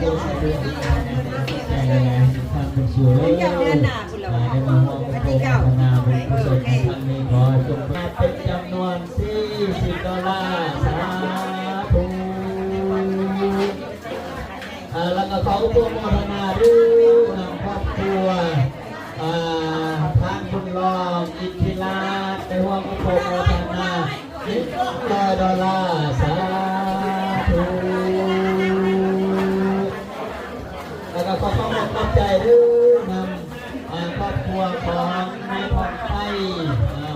ท่านผู้ชมได้มาร่วมเป็นโฆษณาเป็นกุศลในครั้งนี้ขอจงเป็นจำนวน$40สาธุแล้วก็ขออุปโภคนาด้วยนำครอบครัวทางคุณรองอิทธิราชในห่วงอุปโภคนา$100สาธุแล้วก็ขอความตั้งใจด้วยนำครอบครัวของนายพรไทย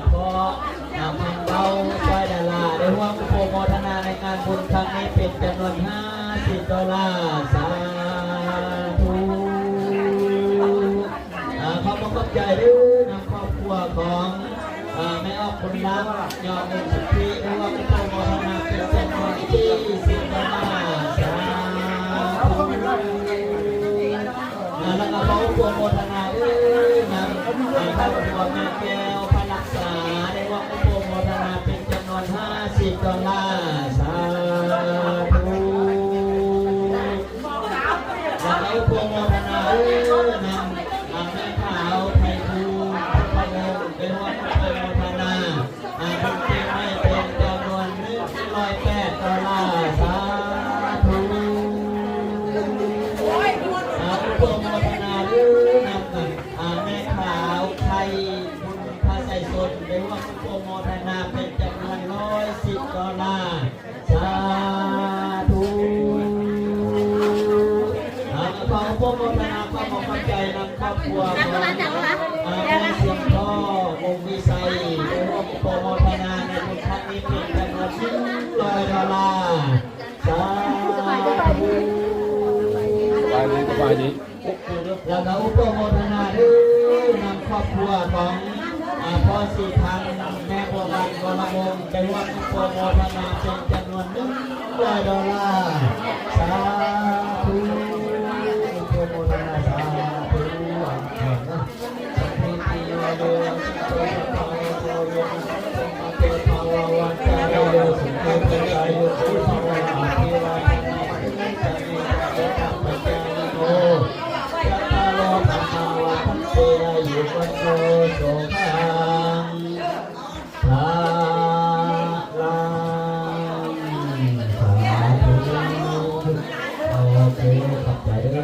เพราะทางเราช่วยดาราในห่วงอุปโภคนาในงานบุญครั้งนี้เป็นจำนวน$50สาธุขอบคุณใจด้วยนำครอบครัวของแม่ออกคนรักยอมเป็นสุขีหรือว่าเป็นโมทนาเป็นจำนวน$20สาธุแล้วก็ขอพวงโมทนาด้วยนำครอบครัวแม่แก้วพระรักษาได้ว่าพวงโมทนาเป็นจำนวน$50สาธุแล้วก็พวงโมทนาด้วยนำแม่ขาวไทยภูพระองค์เป็นว่าพวงโมทนาเป็นจริงไม่เป็นจำนวน$108สาธุพวงโมทนาด้วยนำแม่ขาวไทยบุญพระใจสนเป็นว่าพวงโมทนาเป็นจำนวน$110สาธุขอพวงโมทนาความขอบใจนำครอบครัวของแม่เสียงพ่อองค์วิสัยได้ร่วมโปรโมทนาในบุญครั้งนี้เป็นจำนวน$100สาธุสบายดีแล้วก็อุปโมทนาด้วยนำครอบครัวของพ่อสีพันธ์แม่บัวบานกรวงได้ร่วมอุปโมทนาเป็นจำนวน$100สาธุอุปโมทนาสาธุสัพพิติโยโยสุขโตโตโยเตภาวะวันจาโยสุขเตจายโยสุภาวะอาภิวาทนาสุขเตมิเตตัปปะจานิโกยัตตาโลภะภาวะทัพเตอายุวันโตโสภังภาลังสาธุโอเคขอบใจเด้อ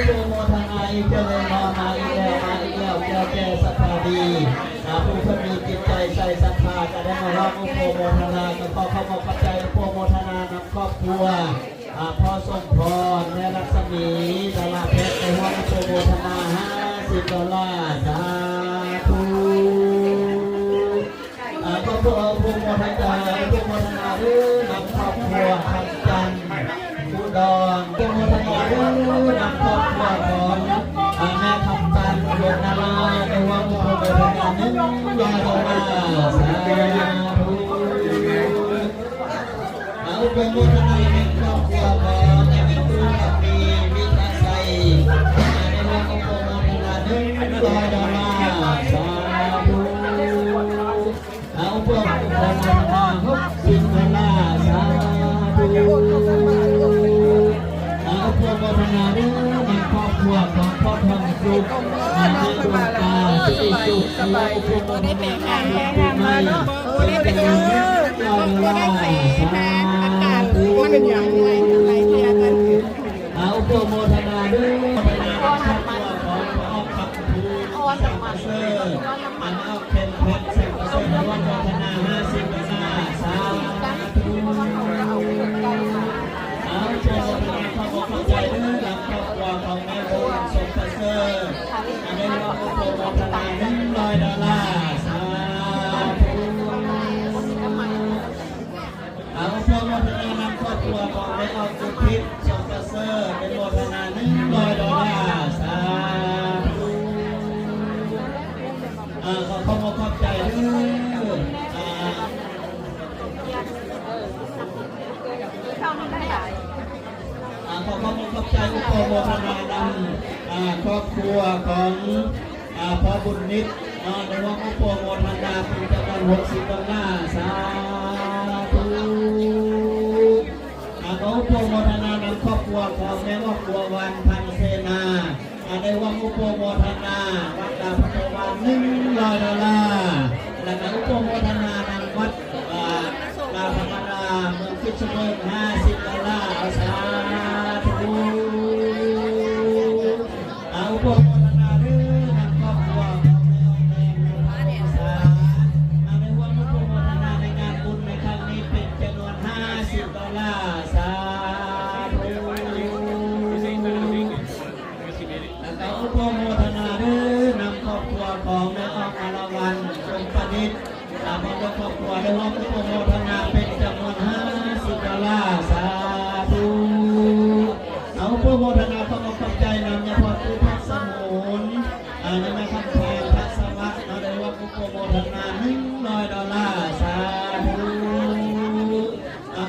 โปรโมทนาอีกเจริญมาอีกแล้วเจ้าแก่ศรัทธาดีผู้ที่มีจิตใจใส่ศรัทธาจะได้มารับอุปโมทนาก็ขอเข้ามาปัจจัยอุปโมทนานำครอบครัวพ่อสมพรแม่รัศมีดาราเพชรในห้องอุปโมทนา$50สาธุก็เพื่ออุปโมทนาด้วยนำครอบครัวทำจันทร์อุดรอุปโมทนาด้วยนำครอบครัวของแม่คำตันโยนาลาในวังอุปโมทนา$100สาธุอุปโมทนาเป็นครอบครัวของแม่เป็นผู้กับมีวิทยาชัยในวังอุปโมทนา$100สาธุอุปโมทนา$60สาธุอุปโมทนาด้วยในครอบครัวของพ่อทองสุขในดวงตาที่สุขในอุปโมทนาไม่ได้เป็นได้เสนาอากาศมันเป็นอย่างไรอะไรเทียกันอุปโมทนาด้วยในครอบครัวของพ่อขับภูสังเสริญอันเอาเป็นเพชรสังเสริญในวันโมทนา$50สาธุเจ้าพระขอบใจด้วยนำครอบครัวของแม่บุญสมประเสริฐในวันอุปโมทนา$100สาธุอุปโมทนานำครอบครัวของแม่ออกจุทิศสมประเสริฐเป็นโมทนา$100สาธุขอขอบใจด้วยขอความขอบใจอุปโมทนานำครอบครัวของพ่อบุญนิตในวันอุปโมทนาเป็นจำนวน $60สาธุขอโปรโมทนานำครอบครัวของแม่ครอบครัววันพันเสนาได้ว่าอุปโมทนาวัดดาวพระวัน$100และก็อุปโมทนานำวัดดาวพระดาเมืองพิษณุโลก$50สาธุอุปโมทนาด้วยนำครอบครัวของแม่อองแดงสาได้ว่าอุปโมทนาในงานบุญในครั้งนี้เป็นจำนวน$50สาธุแล้วก็อุปโมทนาด้วยนำครอบครัวของแม่อองอรวรรณจงประดิษฐ์พร้อมกับครอบครัวได้ว่าอุปโมทนาเป็นจำนวน$50สาธุอุปโมทนาขอบใจนำยาพรผู้พักสมุนในแม่คำแพงพัสวัสดิ์ได้ว่าอุปโมทนา$100สาธุ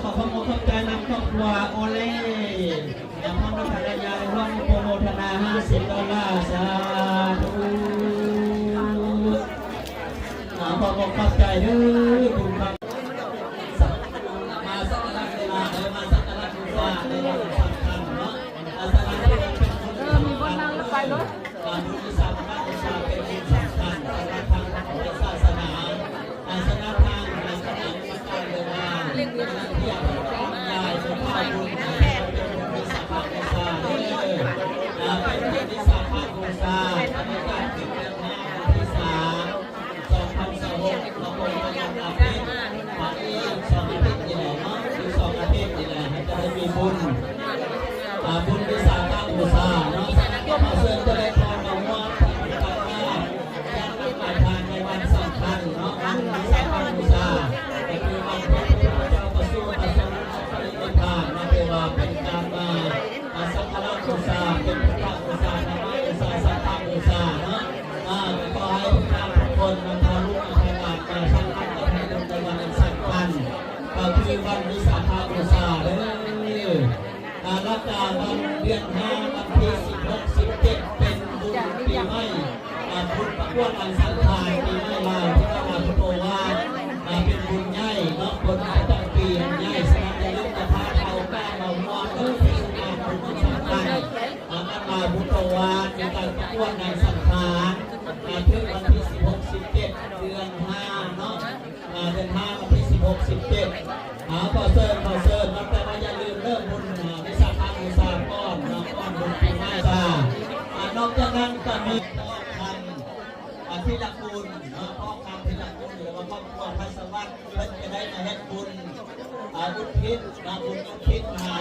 ขอขอบใจนำครอบครัวโอเล่พร้อมกับภรรยาได้ว่าอุปโมทนา$50สาธุขอขอบใจด้วยคุณครับมาสักการะเวลามาสักการะบูชาในวันสำคัญเนาะมีบนนั่งรถไฟรถการบุญสาธารณบูชาเป็นบุญสำคัญสำหรับทางพุทธศาสนาสำหรับทางศาสนาประการเวลาเที่ยวใหญ่สุภาพบุญเป็นบุญสาธารณบูชาเป็นบุญสาธารณบูชาในการถึงเดือน5ที่3 2026เราคงจะยังอาทิตย์วันนี้2อาทิตย์นี่แหละเนาะคือ2อาทิตย์นี่แหละจะได้มีบุญวิสาขบูชาเนาะก็มาเสริมจะได้พรมาว่าปฏิบัติงานการปฏิบัติทานในวันสำคัญเนาะวันวิสาขบูชาก็คือวันพระพุทธเจ้าประสูติประสงค์ปรินิพพานนะคือว่าเป็นการมาสักการะบูชาเป็นพุทธบูชาธรรมบูชาสังฆบูชาเนาะขอให้ทุกท่านทุกคนนำพาลูกนำพาหลานมาสักการะพระพุทธในวันสำคัญก็คือวันวิสาขบูชาเด้อรักษาวันเดือน5วันที่16 17เป็นบุญปีใหม่บุญประกวดวันสังขารปีใหม่ลาวที่เราพุทโธว่าเป็นบุญใหญ่เนาะคนประจำปีใหญ่สนับสนุนจะพาเขาก้าวมาว่าเพื่อเป็นงานบุญสำคัญมาพุทโธว่าในการประกวดวันสังขารถึงวันที่16 17เดือน5เนาะเดือน5วันที่16 17ขอเชิญนับแต่ว่าอย่าลืมเริ่มบุญวิสาขบูชาก้อนบุญปีใหม่นอกจากนั้นก็มีพ่อพันธิรกุลพ่อพันธิรกุลหรือว่าครอบครัวพัสวัตรเพื่อจะได้มาเฮ็ดบุญอุทิศบุญอุทิศมหา